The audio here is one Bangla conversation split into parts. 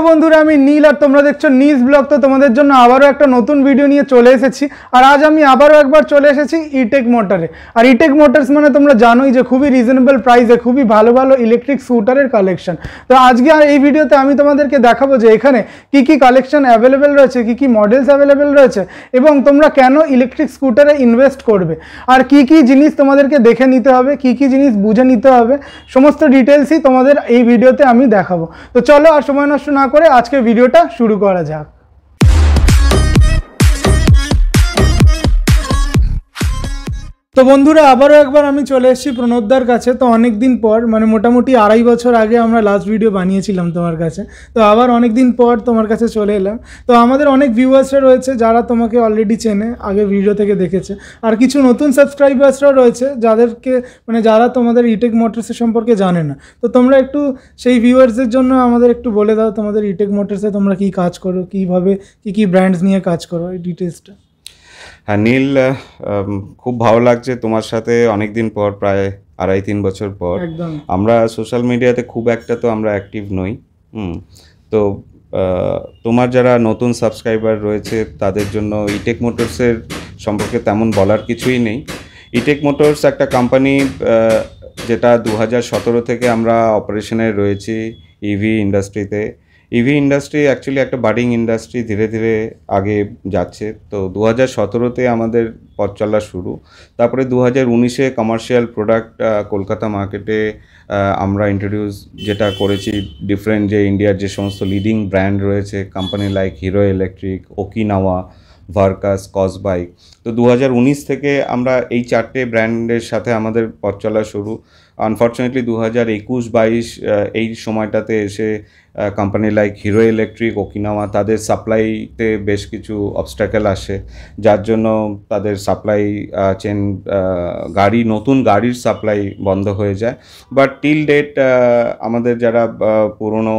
বন্ধুরা আমি নীল আর তোমরা দেখছো নিজ ব্লগ। তো তোমাদের জন্য আবারও একটা নতুন ভিডিও নিয়ে চলে এসেছি। আর আজ আমি আবারও একবার চলে এসেছি ইটেক মোটরে। আর ইটেক মোটরস মানে তোমরা জানোই যে খুবই রিজনেবল প্রাইসে খুবই ভালো ভালো ইলেকট্রিক স্কুটারের কালেকশন। তো আজকে আর এই ভিডিওতে আমি তোমাদেরকে দেখাবো যে এখানে কি কি কালেকশন অ্যাভেলেবেল রয়েছে, কি কি মডেলস অ্যাভেলেবেল রয়েছে এবং তোমরা কেন ইলেকট্রিক স্কুটারে ইনভেস্ট করবে, আর কি কি জিনিস তোমাদেরকে দেখে নিতে হবে, কি কি জিনিস বুঝে নিতে হবে, সমস্ত ডিটেলসই তোমাদের এই ভিডিওতে আমি দেখাবো। তো চলো আর সময় নষ্ট না করে আজকে ভিডিওটা শুরু করা যাক। তো বন্ধুরা আবারও একবার আমি চলে এসেছি প্রণবদার কাছে। তো অনেক দিন পর, মানে মোটামুটি 2.5 বছর আগে আমরা লাস্ট ভিডিও বানিয়েছিলাম তোমার কাছে। তো আবার অনেক দিন পর তোমার কাছে চলে এলাম। তো আমাদের অনেক ভিউয়ার্সরা রয়েছে যারা তোমাকে অলরেডি চেনে, আগে ভিডিও থেকে দেখেছে, আর কিছু নতুন সাবস্ক্রাইবার্সরাও রয়েছে যাদেরকে মানে যারা তোমাদের ইটেক মোটরসের সম্পর্কে জানে না। তো তোমরা একটু সেই ভিউয়ার্সদের জন্য আমাদের একটু বলে দাও তোমাদের ইটেক মোটরসে তোমরা কী কাজ করো, কীভাবে কী কী ব্র্যান্ডস নিয়ে কাজ করো, এই ডিটেলসটা। হ্যাঁ নীল, খুব ভালো লাগছে তোমার সাথে অনেক দিন পর, প্রায় 2.5-3 বছর পর। আমরা সোশ্যাল মিডিয়াতে খুব একটা তো আমরা অ্যাক্টিভ নই। তো তোমার যারা নতুন সাবস্ক্রাইবার রয়েছে তাদের জন্য ইটেক মোটরসের সম্পর্কে তেমন বলার কিছুই নেই। ইটেক মোটরস একটা কোম্পানি যেটা 2017 থেকে আমরা অপারেশনে রয়েছি ইভি ইন্ডাস্ট্রিতে। ইভি ইন্ডাস্ট্রি অ্যাকচুয়ালি একটা বাডিং ইন্ডাস্ট্রি, ধীরে ধীরে আগে যাচ্ছে। তো 2017-তে আমাদের পথ চলা শুরু। তারপরে 2019-এ কমার্শিয়াল প্রোডাক্ট কলকাতা মার্কেটে আমরা ইন্ট্রোডিউস যেটা করেছি, ডিফারেন্ট যে ইন্ডিয়ার যে সমস্ত লিডিং ব্র্যান্ড রয়েছে, company like Hero Electric, Okinawa, Varkas, কসবাইক। তো 2019 থেকে আমরা এই 4টে ব্র্যান্ডের সাথে আমাদের পথ চলা শুরু। আনফর্চুনেটলি 2021-22 এই সময়টাতে এসে company like Hero Electric, Okinawa তাদের সাপ্লাইতে বেশ কিছু অবস্ট্যাকেল আসে, যার জন্য তাদের সাপ্লাই চেন নতুন গাড়ির সাপ্লাই বন্ধ হয়ে যায়। বাট টিল ডেট আমাদের যারা পুরনো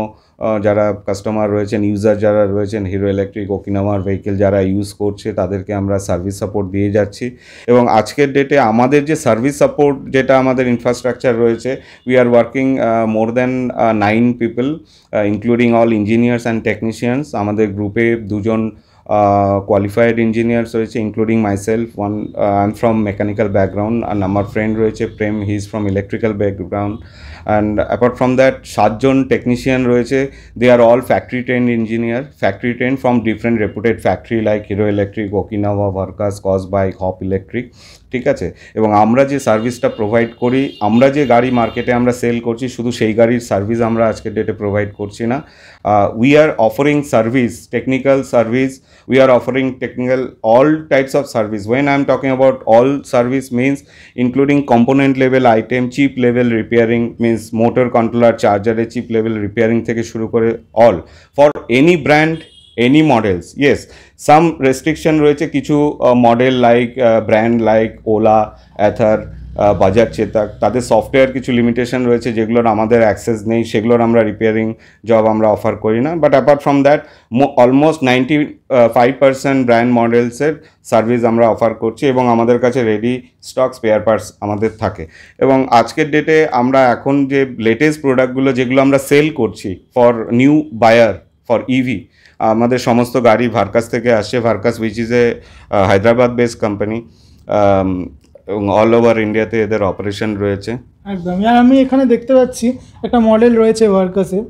যারা কাস্টমার রয়েছেন, ইউজার যারা রয়েছেন, হিরো ইলেকট্রিক, ওকিনাওয়ার ভেহিকেল যারা ইউজ করছে তাদেরকে আমরা সার্ভিস সাপোর্ট দিয়ে যাচ্ছি। এবং আজকের ডেটে আমাদের যে সার্ভিস সাপোর্ট যেটা আমাদের ইনফ্রাস্ট্রাকচার রয়েছে, we are working more than 9 people including all engineers and technicians. আমাদের গ্রুপে 2 জন qualified engineers রয়েছে, including myself. I'm from mechanical background, and আমার friend রয়েছে প্রেম, he is from electrical background. And apart from that 7 John technician রয়েছে, they are all factory trained engineer, factory trained from different reputed factory like Hero Electric, Okinawa, Varkas, Cosbike, Hop Electric, ঠিক আছে। এবং আমরা যে সার্ভিসটা প্রোভাইড করি, আমরা যে গাড়ি মার্কেটে আমরা সেল করছি, শুধু সেই গাড়ির সার্ভিস আমরা আজকের ডেটে প্রোভাইড করছি না। We are offering service, technical service, we are offering technical all types of service. When I am talking about all service means including component level item, chip level repairing, means motor controller, charger chip level repairing থেকে শুরু করে all for any brand, any models. Yes, some restriction রয়েছে কিছু model like brand like Ola, Ather, Bajaj Chetak, তাদের সফটওয়্যার কিছু লিমিটেশন রয়েছে যেগুলোর আমাদের অ্যাক্সেস নেই, সেগুলোর আমরা রিপেয়ারিং জব আমরা অফার করি না। But apart from that almost 95% brand মডেলসের সার্ভিস আমরা অফার করছি এবং আমাদের কাছে রেডি স্টক স্পেয়ার পার্টস আমাদের থাকে। এবং আজকের ডেটে আমরা এখন যে লেটেস্ট প্রোডাক্টগুলো যেগুলো আমরা সেল করছি for new buyer for EV, আমাদের সমস্ত গাড়ি ভার্কাস থেকে আসছে। Varkas which is a Hyderabad based company এবং অল ওভার ইন্ডিয়াতে এদের অপারেশন রয়েছে। একদম। আর আমি এখানে দেখতে পাচ্ছি একটা মডেল রয়েছে ভার্কাসের,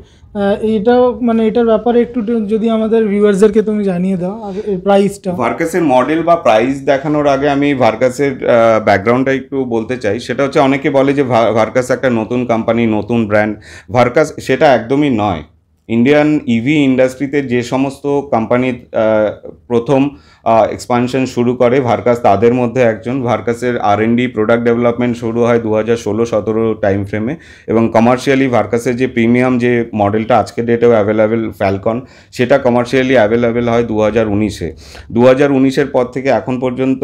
এইটাও মানে এটার ব্যাপারে একটু যদি আমাদের ভিউয়ার্সদেরকে তুমি জানিয়ে দাও আর এর প্রাইসটা। ভার্কাসের মডেল বা প্রাইস দেখানোর আগে আমি ভার্কাসের ব্যাকগ্রাউন্ডটা একটু বলতে চাই। সেটা হচ্ছে অনেকে বলে যে ভার্কাস একটা নতুন কোম্পানি, নতুন ব্র্যান্ড। ভার্কাস সেটা একদমই নয়। ইন্ডিয়ান ইভি ইন্ডাস্ট্রিতে যে সমস্ত কোম্পানি প্রথম এক্সপানশন শুরু করে, ভার্কাস তাদের মধ্যে একজন। ভার্কাসের R&D প্রোডাক্ট ডেভেলপমেন্ট শুরু হয় 2016-17 টাইম ফ্রেমে এবং কমার্শিয়ালি ভার্কাসের যে প্রিমিয়াম যে মডেলটা আজকের ডেটেও অ্যাভেলেবেল ফ্যালকন, সেটা কমার্শিয়ালি অ্যাভেলেবেল হয় 2019-এ। 2019-এর পর থেকে এখন পর্যন্ত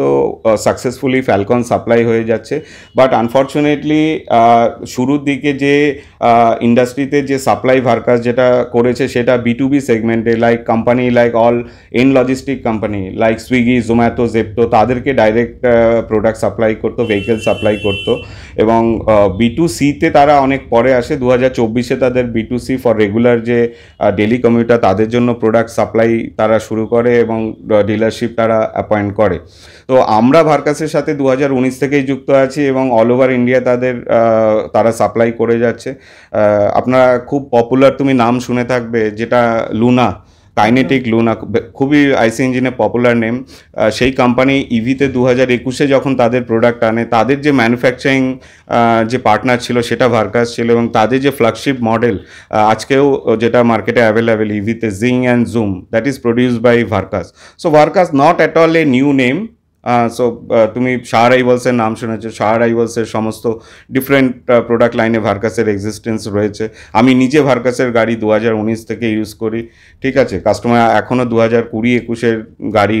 সাকসেসফুলি ফ্যালকন সাপ্লাই হয়ে যাচ্ছে। বাট আনফর্চুনেটলি শুরুর দিকে যে ইন্ডাস্ট্রিতে যে সাপ্লাই ভার্কাস যেটা করেছে সেটা B2B সেগমেন্টে, like company like all in logistic company like Swiggy, Zomato, Zepto, তাদেরকে ডাইরেক্ট প্রোডাক্ট সাপ্লাই করতো, ভেহিকেল সাপ্লাই করতো। এবং B2Cতে তারা অনেক পরে আসে, 2024-এ তাদের B2C ফর রেগুলার যে ডেলি কমিউটার তাদের জন্য প্রোডাক্ট সাপ্লাই তারা শুরু করে এবং ডিলারশিপ তারা অ্যাপয়েন্ট করে। তো আমরা ভার্কাসের সাথে 2019 থেকেই যুক্ত আছি এবং অল ওভার ইন্ডিয়া তারা সাপ্লাই করে যাচ্ছে। আপনারা খুব পপুলার, তুমি নাম শুনে থাকবে, যেটা লুনা, কাইনেটিক লুনা, খুবই আইসি ইঞ্জিনে পপুলার নেম। সেই কোম্পানি ইভিতে 2021-এ যখন তাদের প্রোডাক্ট আনে, তাদের যে ম্যানুফ্যাকচারিং যে পার্টনার ছিল সেটা ভার্কাস ছিল, এবং তাদের যে ফ্ল্যাগশিপ মডেল আজকেও যেটা মার্কেটে অ্যাভেলেবেল ইভিতে, Zing and Zoom, that is produced by Varkas. So Varkas not at all a new name. তুমি শাহ রাইভালসের নাম শুনেছো, শাহ রাইভালসের সমস্ত ডিফারেন্ট প্রোডাক্ট লাইনে ভার্কাসের এক্সিস্টেন্স রয়েছে। আমি নিজে ভার্কাসের গাড়ি 2019 থেকে ইউজ করি, ঠিক আছে, কাস্টমার এখনও 2020-21-এর গাড়ি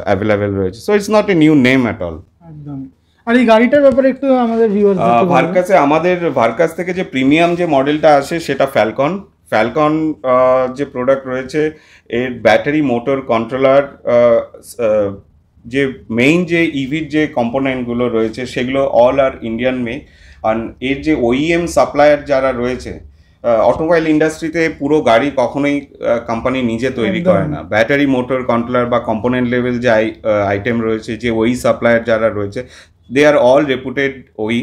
অ্যাভেলেবেল রয়েছে। So it's not a new name at all. একদম। আর এই গাড়িটার ব্যাপারে একটু আমাদের ভিউয়ার্স, ভার্কাস থেকে যে প্রিমিয়াম যে মডেলটা আসে সেটা ফ্যালকন যে প্রোডাক্ট রয়েছে, এর ব্যাটারি, মোটর, কন্ট্রোলার, যে মেইন যে ইভির যে কম্পোনেন্টগুলো রয়েছে সেগুলো অল আর ইন্ডিয়ান মেক। আর এর যে OEM সাপ্লায়ার যারা রয়েছে, অটোমোবাইল ইন্ডাস্ট্রিতে পুরো গাড়ি কখনোই কোম্পানি নিজে তৈরি করে না। ব্যাটারি, মোটর, কন্ট্রোলার বা কম্পোনেন্ট লেভেল যে আইটেম রয়েছে, যে ওই সাপ্লায়ার যারা রয়েছে, দে আর অল রেপুটেড ওই।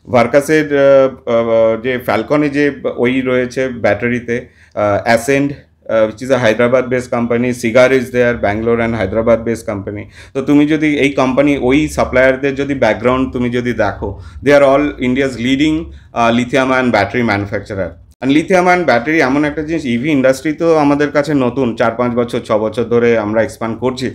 ভার্কাসের যে ফ্যালকনে যে ওই রয়েছে ব্যাটারিতে, ascend, which is a Hyderabad based company, Cigar is there, Bangalore and Hyderabad based company. তো তুমি যদি এই কোম্পানি ওই সাপ্লায়ারদের যদি ব্যাকগ্রাউন্ড তুমি যদি দেখো, they are all India's leading lithium and battery manufacturer. আর লিথিয়াম অ্যান্ড ব্যাটারি এমন একটা জিনিস, ইভি ইন্ডাস্ট্রি তো আমাদের কাছে নতুন, 4-5 বছর 6 বছর ধরে আমরা এক্সপ্যান্ড করছি,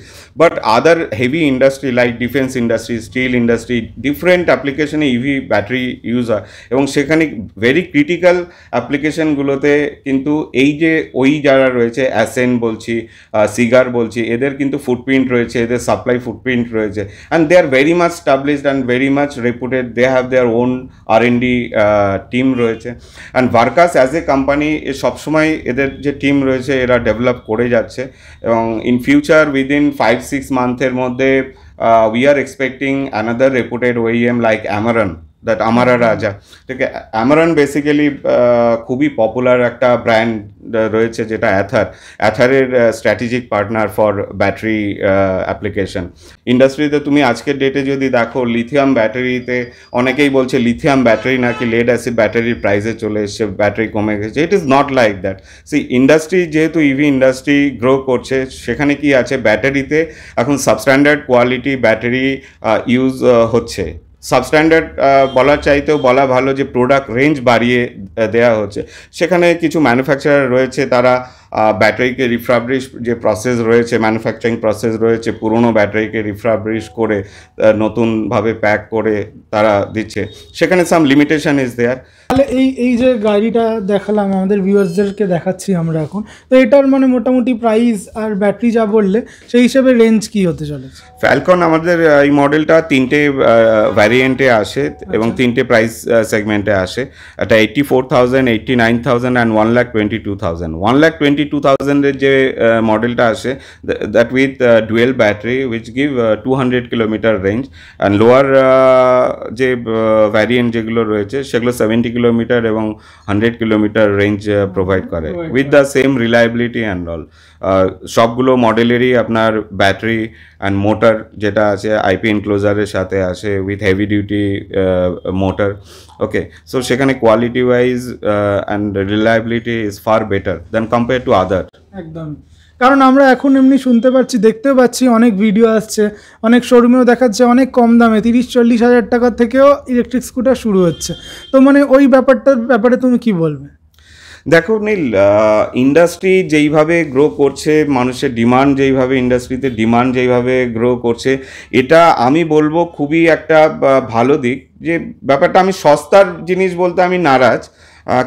but other heavy industry like defence industry, still industry, different অ্যাপ্লিকেশনে ইভি ব্যাটারি ইউজ হয়। এবং সেখানে ভেরি ক্রিটিক্যাল অ্যাপ্লিকেশনগুলোতে কিন্তু এই যে ওই যারা রয়েছে, অ্যাসেন বলছি, সিগার বলছি, এদের কিন্তু ফুটপ্রিন্ট রয়েছে, এদের সাপ্লাই ফুটপ্রিন্ট রয়েছে, and they are very much established and very much reputed. They have their own R&D team রয়েছে। অ্যান্ড ভার্কাস অ্যাজ এ কোম্পানি সবসময় এদের যে টিম রয়েছে এরা ডেভেলপ করে যাচ্ছে, এবং ইন ফিউচার উইদিন 5-6 মান্থের মধ্যে we are expecting another reputed OEM like Amaron, that Amara Raja, ঠিক আছে। অ্যামারন বেসিক্যালি খুবই পপুলার একটা ব্র্যান্ড রয়েছে, যেটা অ্যাথারের strategic partner for battery application ইন্ডাস্ট্রিতে। তুমি আজকের ডেটে যদি দেখো, লিথিয়াম ব্যাটারিতে অনেকেই বলছে লিথিয়াম ব্যাটারি নাকি লেড অ্যাসিড ব্যাটারির প্রাইসে চলে এসছে, ব্যাটারি কমে গেছে। It is not like that. See, industry যেহেতু ইভি ইন্ডাস্ট্রি গ্রো করছে, সেখানে কি আছে, ব্যাটারিতে এখন সাবস্ট্যান্ডার্ড কোয়ালিটি ব্যাটারি ইউজ হচ্ছে। সাবস্ট্যান্ডার্ড বলার চাইতেও বলা ভালো যে প্রোডাক্ট রেঞ্জ বাড়িয়ে দেওয়া হচ্ছে। সেখানে কিছু ম্যানুফ্যাকচারার রয়েছে, তারা ব্যাটারিকে রিফ্রাবলিশ যে প্রসেস রয়েছে, ম্যানুফ্যাকচারিং প্রসেস রয়েছে, পুরনো ব্যাটারিকে রিফ্রাবলিশ করে নতুনভাবে প্যাক করে তারা দিচ্ছে, সেখানে সাম লিমিটেশন ইজ দেয়ার। তাহলে এই যে গাড়িটা দেখালাম আমাদের ভিউয়ার্সদেরকে দেখাচ্ছি আমরা এখন, তো এটার মানে মোটামুটি প্রাইস আর ব্যাটারি যা বললে সেই হিসেবে রেঞ্জ কি হতে চলেছে? ফ্যালকন আমাদের এই মডেলটা 3টে ভ্যারিয়েন্টে আসে এবং 3টে প্রাইস সেগমেন্টে আসে। এটা 84,000, 89,000 অ্যান্ড 1,22,000। 1,22,000-এর যে মডেলটা আসে, that with dual battery which give 200 kilometre range, and lower যে ভ্যারিয়েন্ট যেগুলো রয়েছে সেগুলো 70 কিলোমিটার এবং 100 কিলোমিটার রেঞ্জ প্রোভাইড করে with the same reliability and all. সবগুলো মডেলেরই আপনার ব্যাটারি অ্যান্ড মোটর যেটা আছে IP এনক্লোজারের সাথে আসে with heavy duty motor. Okay, so সেখানে quality wise and reliability is far better than compare to other. একদম, কারণ আমরা এখন এমনি শুনতে পাচ্ছি, দেখতেও পাচ্ছি, অনেক ভিডিও আসছে, অনেক শোরুমেও দেখাচ্ছে অনেক কম দামে 30-40 হাজার টাকা থেকেও ইলেকট্রিক স্কুটার শুরু হচ্ছে। তো মানে ওই ব্যাপারে তুমি কি বলবে? দেখো নীল, ইন্ডাস্ট্রি যেইভাবে গ্রো করছে, মানুষের ডিমান্ড যেইভাবে, ইন্ডাস্ট্রিতে ডিমান্ড যেইভাবে গ্রো করছে, এটা আমি বলবো খুবই একটা ভালো দিক। যে ব্যাপারটা, আমি সস্তার জিনিস বলতে আমি নারাজ।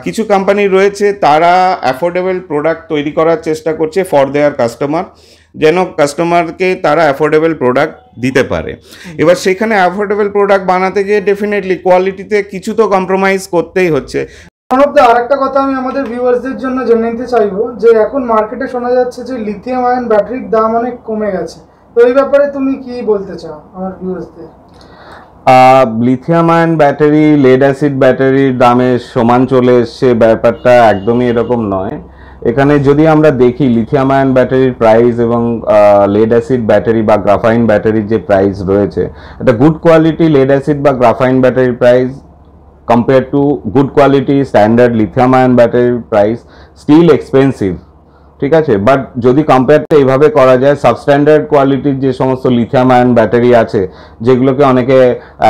কিছু কোম্পানি রয়েছে তারা অ্যাফোর্ডেবল প্রোডাক্ট তৈরি করার চেষ্টা করছে ফর দেয়ার কাস্টমার, যেন কাস্টমারকে তারা অ্যাফোর্ডেবল প্রোডাক্ট দিতে পারে। এবার সেখানে অ্যাফোর্ডেবল প্রোডাক্ট বানাতে গিয়ে ডেফিনেটলি কোয়ালিটিতে কিছু তো কম্প্রোমাইজ করতেই হচ্ছে। প্রণবদা, আরেকটা কথা আমি আমাদের ভিউয়ার্সদের জন্য জেনে নিতে চাইবো যে এখন মার্কেটে শোনা যাচ্ছে যে লিথিয়াম আয়ন ব্যাটারির দাম অনেক কমে গেছে, তো এই ব্যাপারে তুমি কি বলতে চাও আমার ভিউয়ার্সদের? Lithium ion battery lead acid ব্যাটারির দামে সমান চলে এসছে, ব্যাপারটা একদমই এরকম নয়। এখানে যদি আমরা দেখি লিথিয়াম আয়ন ব্যাটারির প্রাইস এবং লেড অ্যাসিড ব্যাটারি বা গ্রাফাইন ব্যাটারির যে প্রাইস রয়েছে, একটা গুড কোয়ালিটি লেড অ্যাসিড বা গ্রাফাইন ব্যাটারির price compare to good quality standard lithium ion ব্যাটারির প্রাইস স্টিল এক্সপেন্সিভ, ঠিক আছে। বাট যদি কম্পেয়ারটা এইভাবে করা যায়, সাবস্ট্যান্ডার্ড কোয়ালিটির যে সমস্ত লিথিয়াম আয়ন ব্যাটারি আছে, যেগুলোকে অনেকে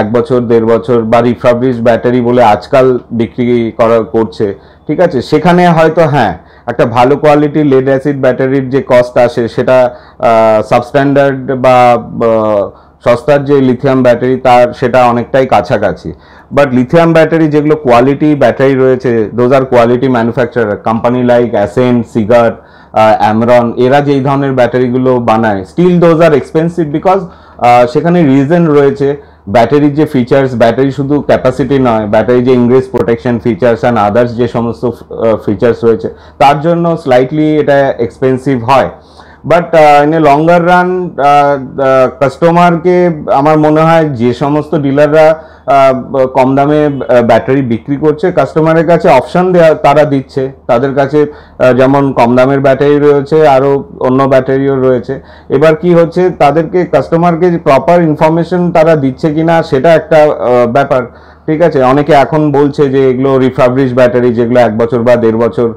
1 বছর 1.5 বছর বা রিফাবলিশ ব্যাটারি বলে আজকাল বিক্রি করছে, ঠিক আছে, সেখানে হয়তো হ্যাঁ একটা ভালো কোয়ালিটি লেড অ্যাসিড ব্যাটারির যে কস্ট আসে সেটা সাবস্ট্যান্ডার্ড বা সস্তার যে লিথিয়াম ব্যাটারি তার সেটা অনেকটাই কাছাকাছি। বাট লিথিয়াম ব্যাটারি যেগুলো কোয়ালিটি ব্যাটারি রয়েছে, those are quality manufacturer, company like অ্যাসেন্ট, সিগার, অ্যামরন, এরা যেই ধরনের ব্যাটারিগুলো বানায়, still those are expensive because সেখানে রিজন রয়েছে ব্যাটারির যে ফিচার্স, ব্যাটারি শুধু ক্যাপাসিটি নয়, ব্যাটারি যে ingress protection features and others যে সমস্ত ফিচার্স রয়েছে তার জন্য স্লাইটলি এটা এক্সপেন্সিভ হয়। But in a longer run কাস্টমারকে আমার মনে হয় যে সমস্ত ডিলাররা কম দামে ব্যাটারি বিক্রি করছে, কাস্টমারের কাছে অপশন তারা দিচ্ছে, তাদের কাছে যেমন কম দামের ব্যাটারি রয়েছে আরও অন্য ব্যাটারিও রয়েছে। এবার কি হচ্ছে, তাদেরকে কাস্টমারকে প্রপার ইনফরমেশন তারা দিচ্ছে কিনা সেটা একটা ব্যাপার, ঠিক আছে। অনেকে এখন বলছে যে এগুলো রিফাবলিশ ব্যাটারি, যেগুলো 1 বছর বা 1.5 বছর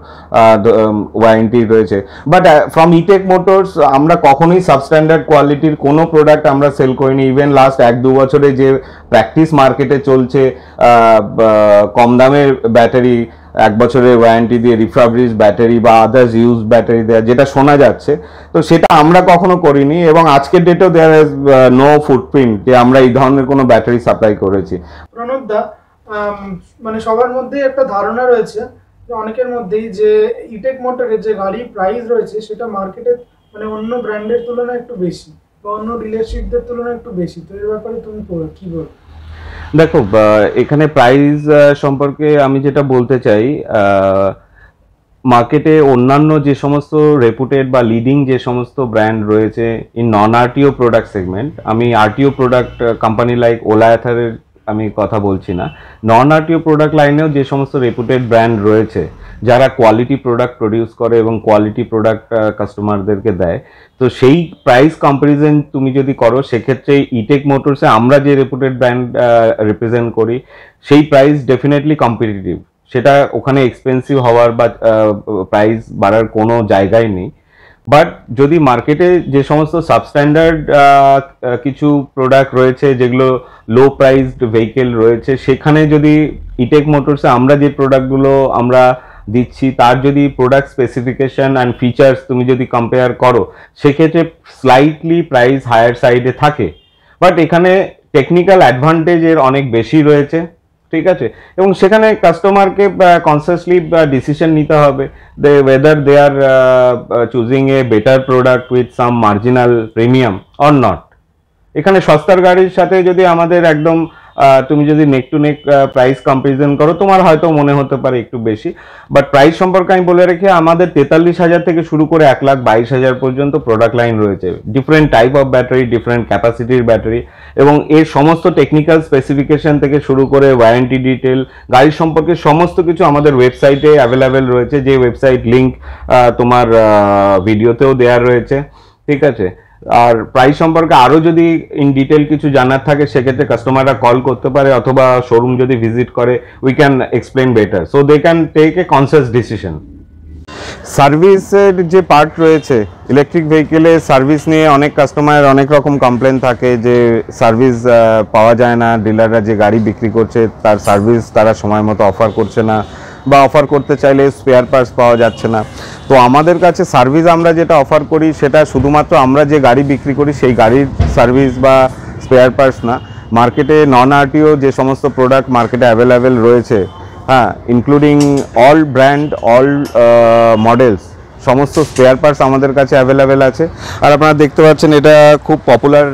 ওয়ারেন্টি রয়েছে। বাট ফ্রম ইটেক মোটরস আমরা কখনোই সাবস্ট্যান্ডার্ড কোয়ালিটির কোনো প্রোডাক্ট আমরা সেল করিনি। ইভেন লাস্ট 1-2 বছরে যে প্র্যাকটিস মার্কেটে চলছে কম দামের ব্যাটারি 1 বছরের ওয়ারেন্টি দিয়ে রিফাবলিশ ব্যাটারি বা আদার্স ইউজ ব্যাটারি দেওয়া, যেটা শোনা যাচ্ছে, তো সেটা আমরা কখনো করিনি এবং আজকের ডেটেও দেয়ার ইজ নো ফুটপ্রিন্ট যে আমরা এই ধরনের কোনো ব্যাটারি সাপ্লাই করেছি। প্রণবদা, মানে সবার মধ্যেই একটা ধারণা রয়েছে অনেকের মধ্যেই যে ইটেক মোটরের যে গাড়ির প্রাইস রয়েছে সেটা মার্কেটে মানে অন্য ব্র্যান্ডের তুলনায় একটু বেশি বা অন্য ডিলারশিপদের তুলনায় একটু বেশি, তো এর ব্যাপারে তুমি কি বলবে? দেখো, এখানে প্রাইস সম্পর্কে আমি যেটা বলতে চাই, মার্কেটে অন্যান্য যে সমস্ত রেপুটেড বা লিডিং যে সমস্ত ব্র্যান্ড রয়েছে in non RTO product segment, আমি আরটিও প্রোডাক্ট কোম্পানি লাইক ওলায়াথারের আমি কথা বলছি না, নন আরটিও প্রোডাক্ট লাইনেও যে সমস্ত রেপুটেড ব্র্যান্ড রয়েছে যারা কোয়ালিটি প্রোডাক্ট প্রডিউস করে এবং কোয়ালিটি প্রোডাক্ট কাস্টমারদেরকে দেয়, তো সেই প্রাইস কম্পারিজন তুমি যদি করো সেক্ষেত্রে ইটেক মোটরসে আমরা যে রেপুটেড ব্র্যান্ড রিপ্রেজেন্ট করি সেই প্রাইস ডেফিনেটলি কম্পিটিটিভ, সেটা ওখানে এক্সপেন্সিভ হওয়ার বা প্রাইস বাড়ার কোনো জায়গাই নেই। বাট যদি মার্কেটে যে সমস্ত সাবস্ট্যান্ডার্ড কিছু প্রোডাক্ট রয়েছে যেগুলো লো প্রাইসড ভেহিকেল রয়েছে, সেখানে যদি ইটেক মোটরসে আমরা যে প্রোডাক্টগুলো আমরা দিচ্ছি তার যদি প্রোডাক্ট স্পেসিফিকেশন অ্যান্ড ফিচার্স তুমি যদি কম্পেয়ার করো, সেক্ষেত্রে স্লাইটলি প্রাইস হায়ার সাইডে থাকে। বাট এখানে টেকনিক্যাল অ্যাডভান্টেজের অনেক বেশি রয়েছে, ঠিক আছে, এবং সেখানে কাস্টমারকে কনসিয়াসলি ডিসিশন নিতে হবে whether they are choosing a better product with some marginal premium or not। এখানে সস্তার গাড়ির সাথে যদি আমাদের একদম তুমি যদি নেক টু নেক প্রাইস কম্পারিজন করো, তোমার হয়তো মনে হতে পারে একটু বেশি, বাট প্রাইস সম্পর্কে আমি বলে রেখে আমাদের 43,000 থেকে শুরু করে 1,22,000 পর্যন্ত প্রোডাক্ট লাইন রয়েছে, different type of battery, different ক্যাপাসিটির ব্যাটারি, এবং এর সমস্ত টেকনিক্যাল স্পেসিফিকেশন থেকে শুরু করে ওয়ারেন্টি ডিটেল, গাড়ির সম্পর্কে সমস্ত কিছু আমাদের ওয়েবসাইটে অ্যাভেলেবেল রয়েছে, যে ওয়েবসাইট লিঙ্ক তোমার ভিডিওতেও দেওয়া রয়েছে, ঠিক আছে। আর প্রাইস সম্পর্কে আরো যদি ইন ডিটেল কিছু জানার থাকে সেক্ষেত্রে কাস্টমাররা কল করতে পারে অথবা শোরুম যদি ভিজিট করে, we can explain better, so they can take a conscious decision. সার্ভিসের যে পার্ট রয়েছে, ইলেকট্রিক ভেহিকেলে সার্ভিস নিয়ে অনেক কাস্টমারের অনেক রকম কমপ্লেন থাকে যে সার্ভিস পাওয়া যায় না, ডিলাররা যে গাড়ি বিক্রি করছে তার সার্ভিস তারা সময় মতো অফার করছে না, বা অফার করতে চাইলে স্পেয়ার পার্টস পাওয়া যাচ্ছে না। তো আমাদের কাছে সার্ভিস আমরা যেটা অফার করি সেটা শুধুমাত্র আমরা যে গাড়ি বিক্রি করি সেই গাড়ির সার্ভিস বা স্পেয়ার পার্টস না, মার্কেটে নন আরটিও যে সমস্ত প্রোডাক্ট মার্কেটে অ্যাভেলেবেল রয়েছে, হ্যাঁ, including all brand, all models, সমস্ত স্পেয়ার পার্টস আমাদের কাছে অ্যাভেলেবেল আছে। আর আপনারা দেখতে পাচ্ছেন এটা খুব পপুলার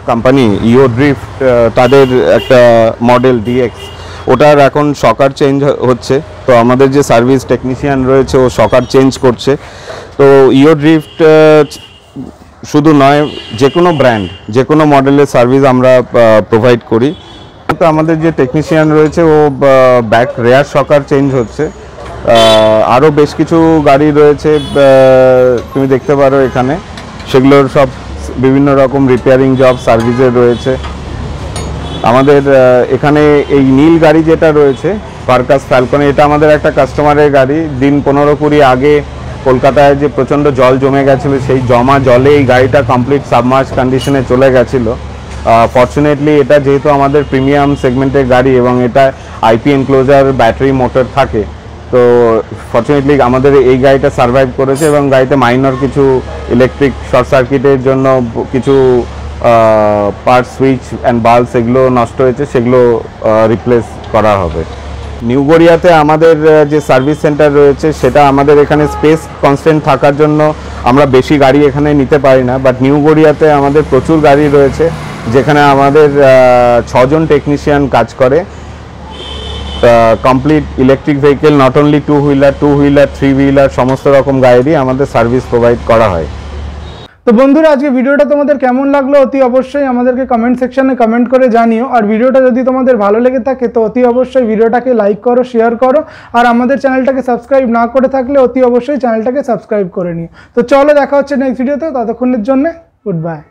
কোম্পানি ইও ড্রিফট, তাদের একটা মডেল DX, ওটার এখন শকার চেঞ্জ হচ্ছে, তো আমাদের যে সার্ভিস টেকনিশিয়ান রয়েছে ও শকার চেঞ্জ করছে। তো ইও ড্রিফট শুধু নয়, যে কোনো ব্র্যান্ড, যে কোনো মডেলের সার্ভিস আমরা প্রোভাইড করি। তো আমাদের যে টেকনিশিয়ান রয়েছে ও ব্যাক রেয়ার শকার চেঞ্জ হচ্ছে। আরও বেশ কিছু গাড়ি রয়েছে, তুমি দেখতে পারো এখানে, সেগুলোর সব বিভিন্ন রকম রিপেয়ারিং জব সার্ভিসের রয়েছে। আমাদের এখানে এই নীল গাড়ি যেটা রয়েছে পারকাস ফ্যালকন, এটা আমাদের একটা কাস্টমারের গাড়ি। দিন 15-20 আগে কলকাতায় যে প্রচণ্ড জল জমে গেছিলো, সেই জমা জলে এই গাড়িটা কমপ্লিট সাবমার্জ কন্ডিশনে চলে গেছিলো। ফর্চুনেটলি এটা যেহেতু আমাদের প্রিমিয়াম সেগমেন্টের গাড়ি এবং এটা আইপি এনক্লোজার ব্যাটারি মোটর থাকে, তো ফর্চুনেটলি আমাদের এই গাড়িটা সার্ভাইভ করেছে এবং গাড়িতে মাইনর কিছু ইলেকট্রিক শর্ট সার্কিটের জন্য কিছু পার্ট সুইচ অ্যান্ড বাল্ব সেগুলো নষ্ট হয়েছে, সেগুলো রিপ্লেস করা হবে। নিউ গড়িয়াতে আমাদের যে সার্ভিস সেন্টার রয়েছে সেটা আমাদের এখানে স্পেস কনস্ট্যান্ট থাকার জন্য আমরা বেশি গাড়ি এখানে নিতে পারি না, বাট নিউ গড়িয়াতে আমাদের প্রচুর গাড়ি রয়েছে যেখানে আমাদের 6 জন টেকনিশিয়ান কাজ করে। Complete electric vehicle, not only 2 wheeler, 2 wheeler, 3 wheeler সমস্ত রকম গাড়িরই আমাদের সার্ভিস প্রোভাইড করা হয়। তো বন্ধুরা, আজকে ভিডিওটা তোমাদের কেমন লাগলো অতি অবশ্যই আমাদেরকে কমেন্ট সেকশনে কমেন্ট করে জানিও। আর ভিডিওটা যদি তোমাদের ভালো লেগে থাকে তো অতি অবশ্যই ভিডিওটাকে লাইক করো, শেয়ার করো, আর আমাদের চ্যানেলটাকে সাবস্ক্রাইব না করে থাকলে অতি অবশ্যই চ্যানেলটাকে সাবস্ক্রাইব করে নিও। তো চলো, দেখা হচ্ছে নেক্সট ভিডিওতে, ততক্ষণের জন্য গুড বাই।